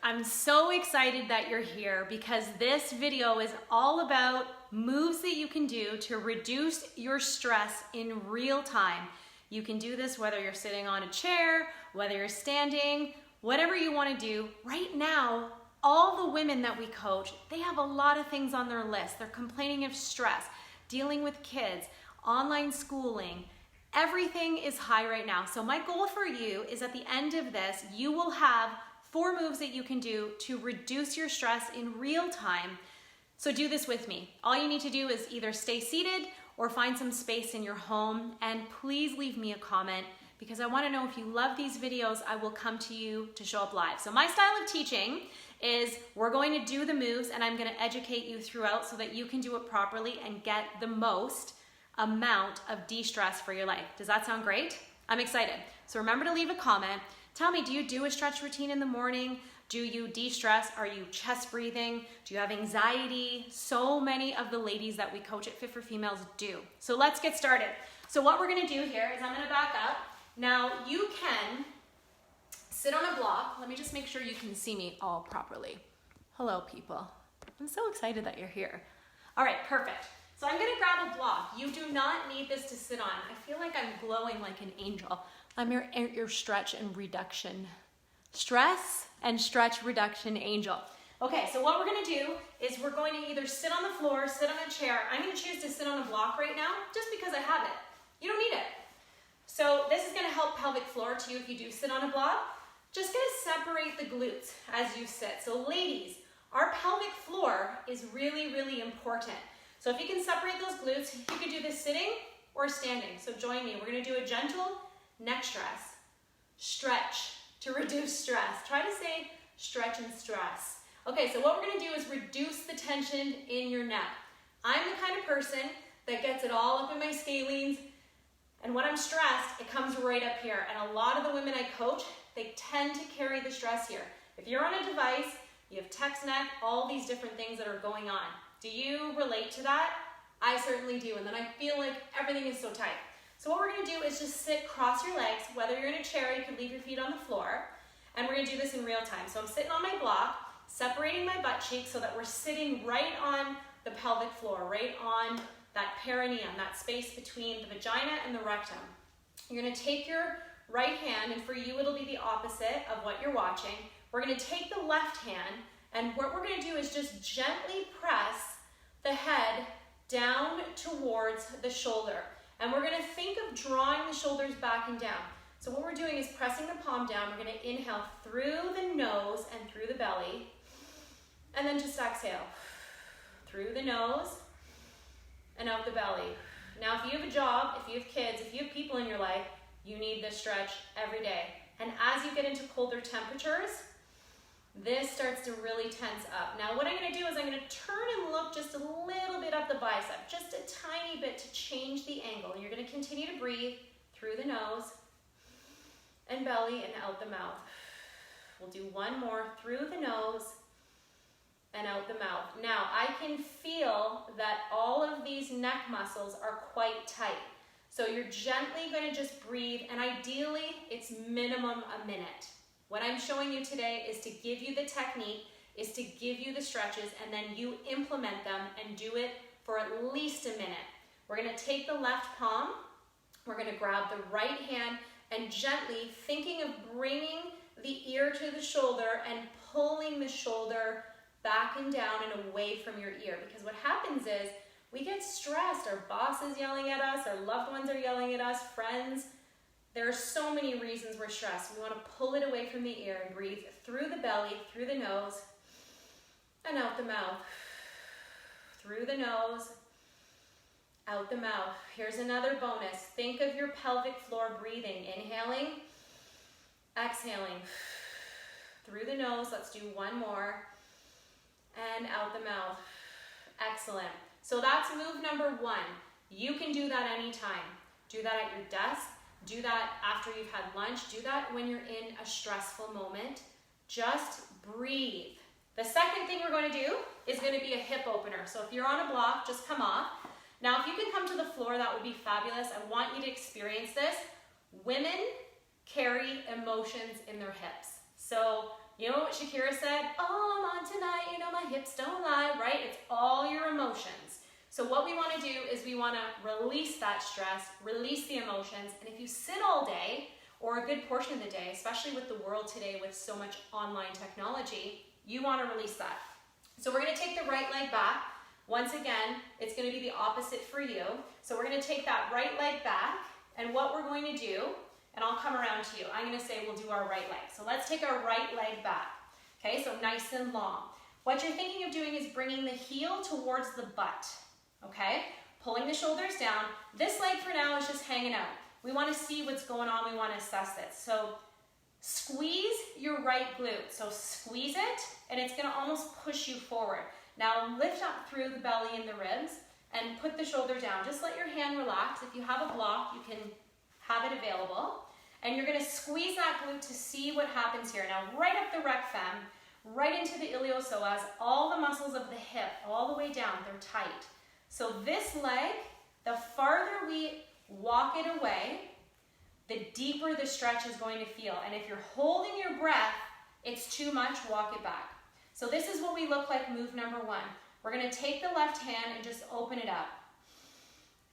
I'm so excited that you're here because this video is all about moves that you can do to reduce your stress in real time. You can do this whether you're sitting on a chair, whether you're standing, whatever you want to do. Right now, all the women that we coach, they have a lot of things on their list. They're complaining of stress, dealing with kids, online schooling. Everything is high right now. So my goal for you is at the end of this, you will have 4 moves that you can do to reduce your stress in real time. So do this with me. All you need to do is either stay seated or find some space in your home, and please leave me a comment because I want to know if you love these videos. I will come to you to show up live. So my style of teaching is we're going to do the moves and I'm going to educate you throughout so that you can do it properly and get the most amount of de-stress for your life. Does that sound great? I'm excited. So remember to leave a comment. Tell me, do you do a stretch routine in the morning? Do you de-stress? Are you chest breathing? Do you have anxiety? So many of the ladies that we coach at Fit for Females do. So let's get started. So what we're gonna do here is I'm gonna back up. Now you can sit on a block. Let me just make sure you can see me all properly. Hello, people. I'm so excited that you're here. All right, perfect. So I'm gonna grab a block. You do not need this to sit on. I feel like I'm glowing like an angel. I'm your stretch and reduction. Stress and stretch reduction angel. Okay, so what we're gonna do is we're going to either sit on the floor, sit on a chair. I'm gonna choose to sit on a block right now just because I have it. You don't need it. So this is gonna help pelvic floor too if you do sit on a block. Just gonna separate the glutes as you sit. So ladies, our pelvic floor is really, really important. So if you can separate those glutes, you can do this sitting or standing. So join me. We're gonna do a gentle neck stress. Stretch to reduce stress. Try to say stretch and stress. Okay, so what we're gonna do is reduce the tension in your neck. I'm the kind of person that gets it all up in my scalenes, and when I'm stressed, it comes right up here. And a lot of the women I coach, they tend to carry the stress here. If you're on a device, you have text neck, all these different things that are going on. Do you relate to that? I certainly do, and then I feel like everything is so tight. So what we're gonna do is just sit, cross your legs. Whether you're in a chair, you can leave your feet on the floor, and we're gonna do this in real time. So I'm sitting on my block, separating my butt cheeks so that we're sitting right on the pelvic floor, right on that perineum, that space between the vagina and the rectum. You're gonna take your right hand, and for you it'll be the opposite of what you're watching. We're gonna take the left hand, and what we're gonna do is just gently press the head down towards the shoulder. And we're gonna think of drawing the shoulders back and down. So what we're doing is pressing the palm down. We're gonna inhale through the nose and through the belly, and then just exhale. Through the nose and out the belly. Now if you have a job, if you have kids, if you have people in your life, you need this stretch every day. And as you get into colder temperatures, this starts to really tense up. Now what I'm gonna do is I'm gonna turn and look just a little bit up the bicep, just a tiny bit to change the angle. You're gonna continue to breathe through the nose and belly and out the mouth. We'll do one more through the nose and out the mouth. Now I can feel that all of these neck muscles are quite tight. So you're gently gonna just breathe, and ideally it's minimum a minute. What I'm showing you today is to give you the technique, is to give you the stretches, and then you implement them and do it for at least a minute. We're gonna take the left palm, we're gonna grab the right hand, and gently, thinking of bringing the ear to the shoulder and pulling the shoulder back and down and away from your ear. Because what happens is, we get stressed, our boss is yelling at us, our loved ones are yelling at us, friends. There are so many reasons we're stressed. We want to pull it away from the ear and breathe through the belly, through the nose, and out the mouth. Through the nose, out the mouth. Here's another bonus. Think of your pelvic floor breathing. Inhaling, exhaling. Through the nose, let's do one more. And out the mouth. Excellent. So that's move number 1. You can do that anytime. Do that at your desk. Do that after you've had lunch. Do that when you're in a stressful moment. Just breathe. The second thing we're going to do is going to be a hip opener. So if you're on a block, just come off. Now if you can come to the floor, that would be fabulous. I want you to experience this. Women carry emotions in their hips. So You know what Shakira said? Oh, I'm on tonight, you know my hips don't lie, right? It's all your emotions. So what we want to do is we want to release that stress, release the emotions, and if you sit all day, or a good portion of the day, especially with the world today with so much online technology, you want to release that. So we're going to take the right leg back. Once again, it's going to be the opposite for you. So we're going to take that right leg back, and what we're going to do, and I'll come around to you, I'm going to say we'll do our right leg. So let's take our right leg back. Okay, so nice and long. What you're thinking of doing is bringing the heel towards the butt. Okay, pulling the shoulders down. This leg for now is just hanging out. We want to see what's going on. We want to assess this. So squeeze your right glute. So squeeze it, and it's going to almost push you forward. Now lift up through the belly and the ribs and put the shoulder down. Just let your hand relax. If you have a block, you can have it available. And you're going to squeeze that glute to see what happens here. Now right up the rec fem, right into the iliopsoas, all the muscles of the hip, all the way down, they're tight. So this leg, the farther we walk it away, the deeper the stretch is going to feel. And if you're holding your breath, it's too much, walk it back. So this is what we look like, move number one. We're going to take the left hand and just open it up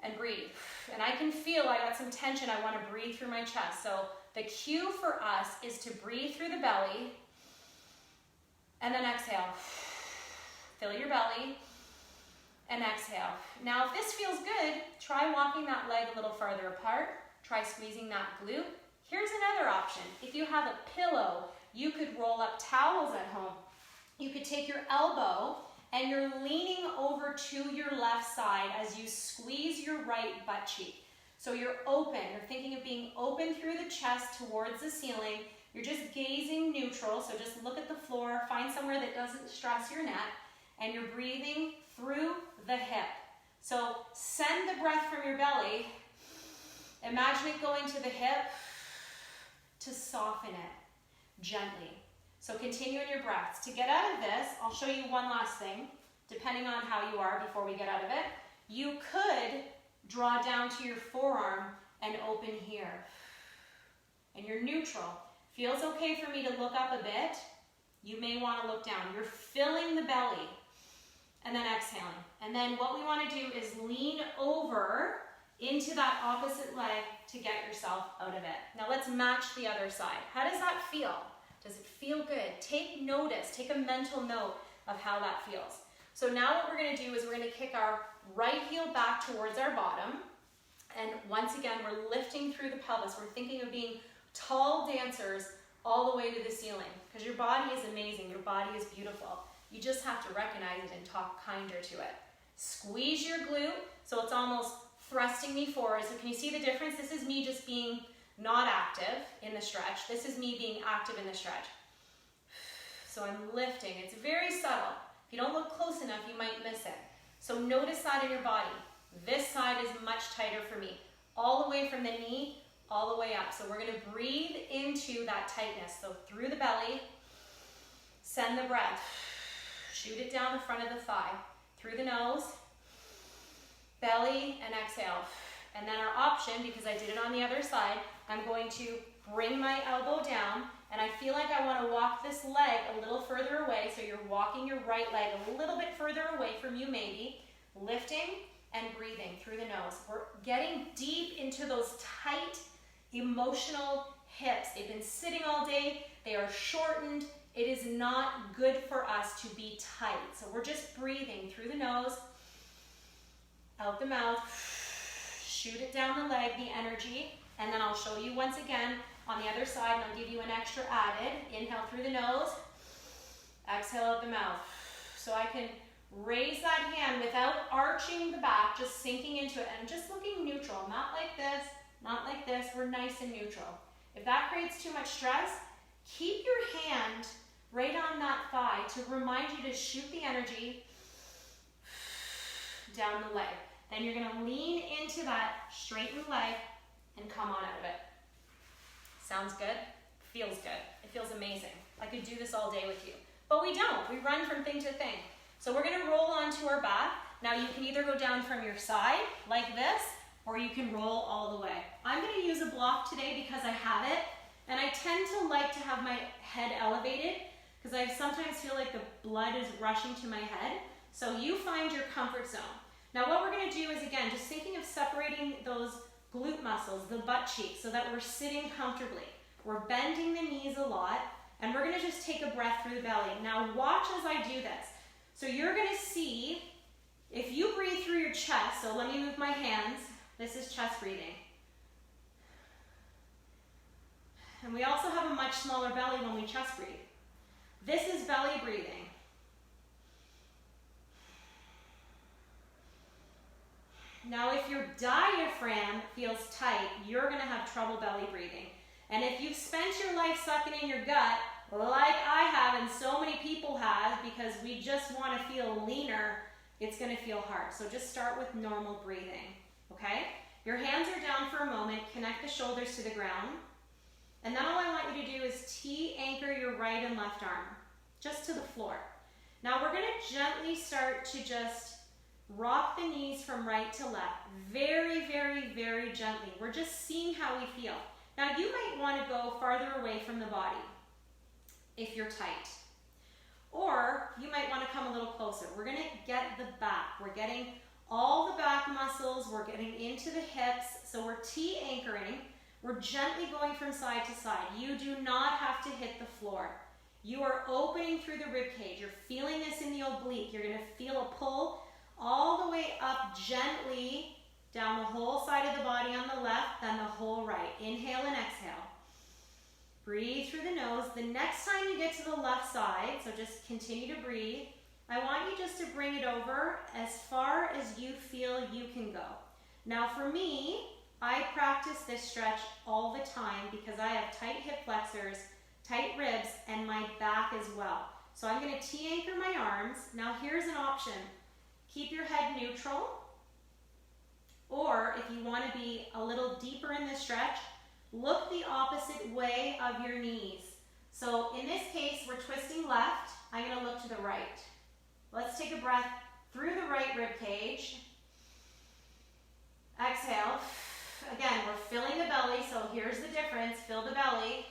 and breathe. And I can feel I got some tension. I want to breathe through my chest. So the cue for us is to breathe through the belly and then exhale. Fill your belly and exhale. Now if this feels good, try walking that leg a little farther apart. Try squeezing that glute. Here's another option. If you have a pillow, you could roll up towels at home. You could take your elbow and you're leaning over to your left side as you squeeze your right butt cheek. So you're open. You're thinking of being open through the chest towards the ceiling. You're just gazing neutral. So just look at the floor. Find somewhere that doesn't stress your neck. And you're breathing through the hip. So send the breath from your belly. Imagine it going to the hip to soften it gently. So continue in your breaths. To get out of this, I'll show you one last thing, depending on how you are before we get out of it. You could draw down to your forearm and open here. And you're neutral. Feels okay for me to look up a bit. You may want to look down. You're filling the belly and then exhaling. And then what we want to do is lean over into that opposite leg to get yourself out of it. Now let's match the other side. How does that feel? Does it feel good? Take notice, take a mental note of how that feels. So now what we're going to do is we're going to kick our right heel back towards our bottom. And once again, we're lifting through the pelvis. We're thinking of being tall dancers all the way to the ceiling, because your body is amazing. Your body is beautiful. You just have to recognize it and talk kinder to it. Squeeze your glute so it's almost thrusting me forward. So can you see the difference? This is me just being not active in the stretch. This is me being active in the stretch. So I'm lifting. It's very subtle. If you don't look close enough, you might miss it. So notice that in your body. This side is much tighter for me. All the way from the knee, all the way up. So we're going to breathe into that tightness. So through the belly, send the breath. Shoot it down the front of the thigh. Through the nose, belly, and exhale. And then our option, because I did it on the other side, I'm going to bring my elbow down, and I feel like I want to walk this leg a little further away. So you're walking your right leg a little bit further away from you maybe, lifting and breathing through the nose. We're getting deep into those tight, emotional hips. They've been sitting all day. They are shortened. It is not good for us to be tight. So we're just breathing through the nose, out the mouth, shoot it down the leg, the energy, and then I'll show you once again on the other side, and I'll give you an extra added. Inhale through the nose, exhale out the mouth. So I can raise that hand without arching the back, just sinking into it and just looking neutral, not like this, not like this. We're nice and neutral. If that creates too much stress, keep your hand right on that thigh to remind you to shoot the energy down the leg. Then you're going to lean into that straightened leg and come on out of it. Sounds good? Feels good. It feels amazing. I could do this all day with you. But we don't. We run from thing to thing. So we're going to roll onto our back. Now you can either go down from your side like this, or you can roll all the way. I'm going to use a block today because I have it, and I tend to like to have my head elevated because I sometimes feel like the blood is rushing to my head. So you find your comfort zone. Now what we're gonna do is, again, just thinking of separating those glute muscles, the butt cheeks, so that we're sitting comfortably. We're bending the knees a lot, and we're gonna just take a breath through the belly. Now watch as I do this. So you're gonna see, if you breathe through your chest, so let me move my hands, this is chest breathing. And we also have a much smaller belly when we chest breathe. This is belly breathing. Now if your diaphragm feels tight, you're gonna have trouble belly breathing. And if you've spent your life sucking in your gut, like I have and so many people have, because we just wanna feel leaner, it's gonna feel hard. So just start with normal breathing, okay? Your hands are down for a moment, connect the shoulders to the ground. And then all I want you to do is T-anchor your right and left arm, just to the floor. Now we're gonna gently start to just rock the knees from right to left, very, very, very gently. We're just seeing how we feel. Now you might want to go farther away from the body if you're tight. Or you might want to come a little closer. We're going to get the back. We're getting all the back muscles. We're getting into the hips. So we're T-anchoring. We're gently going from side to side. You do not have to hit the floor. You are opening through the rib cage. You're feeling this in the oblique. You're going to feel a pull all the way up gently down the whole side of the body on the left, then the whole right. Inhale and exhale. Breathe through the nose. The next time you get to the left side, so just continue to breathe, I want you just to bring it over as far as you feel you can go. Now for me, I practice this stretch all the time because I have tight hip flexors, tight ribs, and my back as well. So I'm going to T-anchor my arms. Now here's an option. Keep your head neutral, or if you want to be a little deeper in the stretch, look the opposite way of your knees. So in this case, we're twisting left. I'm going to look to the right. Let's take a breath through the right rib cage. Exhale. Again, we're filling the belly, so here's the difference. Fill the belly.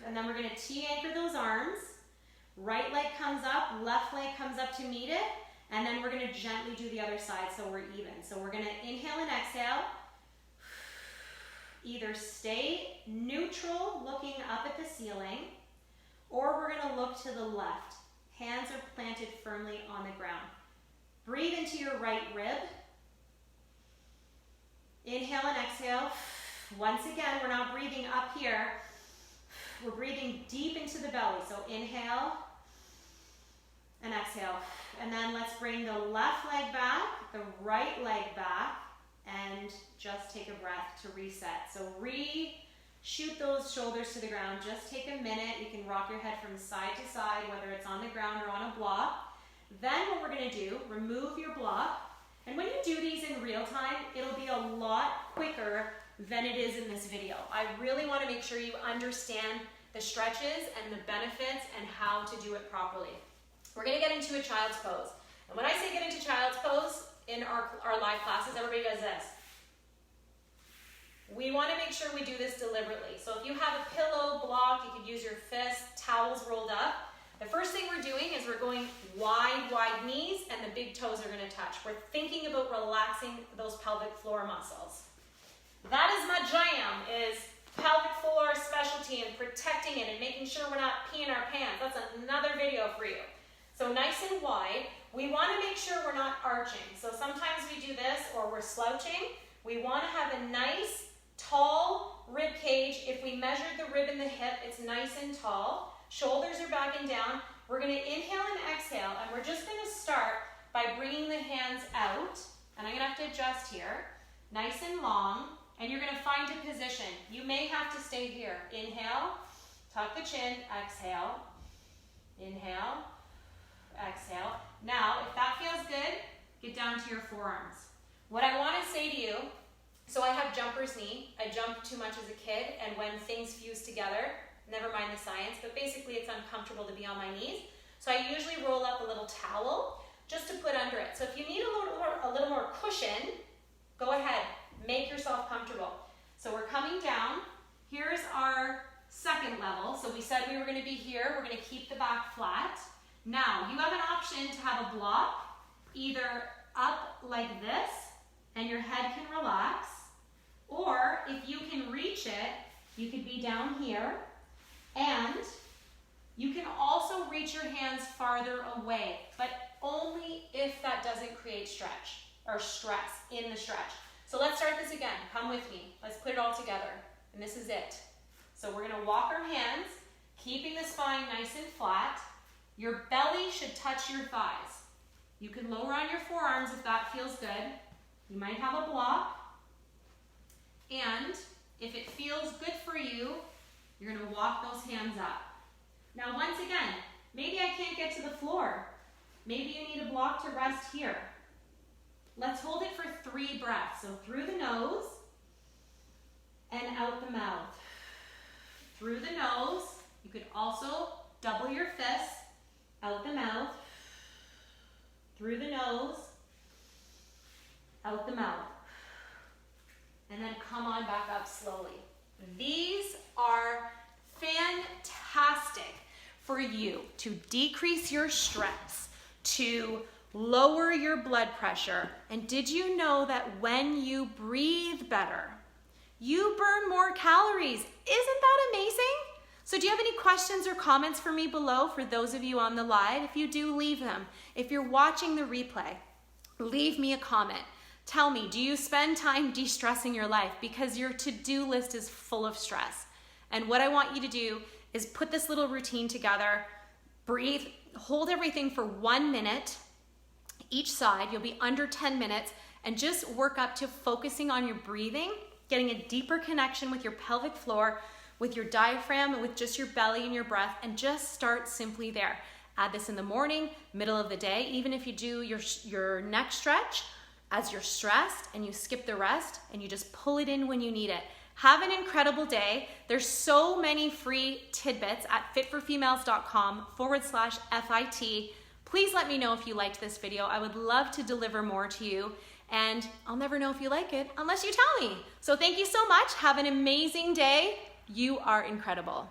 And then we're going to T-anchor those arms. Right leg comes up, left leg comes up to meet it, and then we're going to gently do the other side so we're even. So we're going to inhale and exhale. Either stay neutral, looking up at the ceiling, or we're going to look to the left. Hands are planted firmly on the ground. Breathe into your right rib. Inhale and exhale. Once again, we're not breathing up here. We're breathing deep into the belly. So inhale and exhale. And then let's bring the left leg back, the right leg back, and just take a breath to reset. So shoot those shoulders to the ground. Just take a minute. You can rock your head from side to side, whether it's on the ground or on a block. Then what we're going to do, remove your block. And when you do these in real time, it'll be a lot quicker than it is in this video. I really want to make sure you understand the stretches and the benefits and how to do it properly. We're going to get into a child's pose. And when I say get into child's pose in our live classes, everybody does this. We want to make sure we do this deliberately. So if you have a pillow, block, you could use your fist, towels rolled up. The first thing we're doing is we're going wide knees, and the big toes are going to touch. We're thinking about relaxing those pelvic floor muscles. That is my jam, is pelvic floor specialty and protecting it and making sure we're not peeing our pants. That's another video for you. So nice and wide. We want to make sure we're not arching. So sometimes we do this or we're slouching. We want to have a nice, tall rib cage. If we measured the rib and the hip, it's nice and tall. Shoulders are back and down. We're going to inhale and exhale, and we're just going to start by bringing the hands out. And I'm going to have to adjust here. Nice and long. And you're going to find a position. You may have to stay here. Inhale, tuck the chin, exhale. Inhale, exhale. Now, if that feels good, get down to your forearms. What I want to say to you, so I have jumper's knee. I jumped too much as a kid, and when things fuse together, never mind the science, but basically it's uncomfortable to be on my knees. So I usually roll up a little towel just to put under it. So if you need a little more cushion, go ahead. Make yourself comfortable. So we're coming down. Here's our second level. So we said we were going to be here. We're going to keep the back flat. Now, you have an option to have a block either up like this, and your head can relax, or if you can reach it, you could be down here, and you can also reach your hands farther away, but only if that doesn't create stretch or stress in the stretch. So let's start this again. Come with me. Let's put it all together, and this is it. So we're gonna walk our hands, keeping the spine nice and flat. Your belly should touch your thighs. You can lower on your forearms if that feels good. You might have a block. And if it feels good for you, you're gonna walk those hands up. Now once again, maybe I can't get to the floor. Maybe you need a block to rest here. Let's hold it for 3 breaths. So through the nose and out the mouth. Through the nose, you could also double your fists. Out the mouth, through the nose, out the mouth. And then come on back up slowly. These are fantastic for you to decrease your stress, to lower your blood pressure. And did you know that when you breathe better, you burn more calories? Isn't that amazing? So do you have any questions or comments for me below for those of you on the live? If you do, leave them. If you're watching the replay, leave me a comment. Tell me, do you spend time de-stressing your life? Because your to-do list is full of stress. And what I want you to do is put this little routine together, breathe, hold everything for 1 minute each side. You'll be under 10 minutes, and just work up to focusing on your breathing, getting a deeper connection with your pelvic floor, with your diaphragm, with just your belly and your breath, and just start simply there. Add this in the morning, middle of the day, even if you do your neck stretch as you're stressed and you skip the rest and you just pull it in when you need it. Have an incredible day. There's so many free tidbits at fitforfemales.com/FIT. Please let me know if you liked this video. I would love to deliver more to you, and I'll never know if you like it unless you tell me. So thank you so much. Have an amazing day. You are incredible.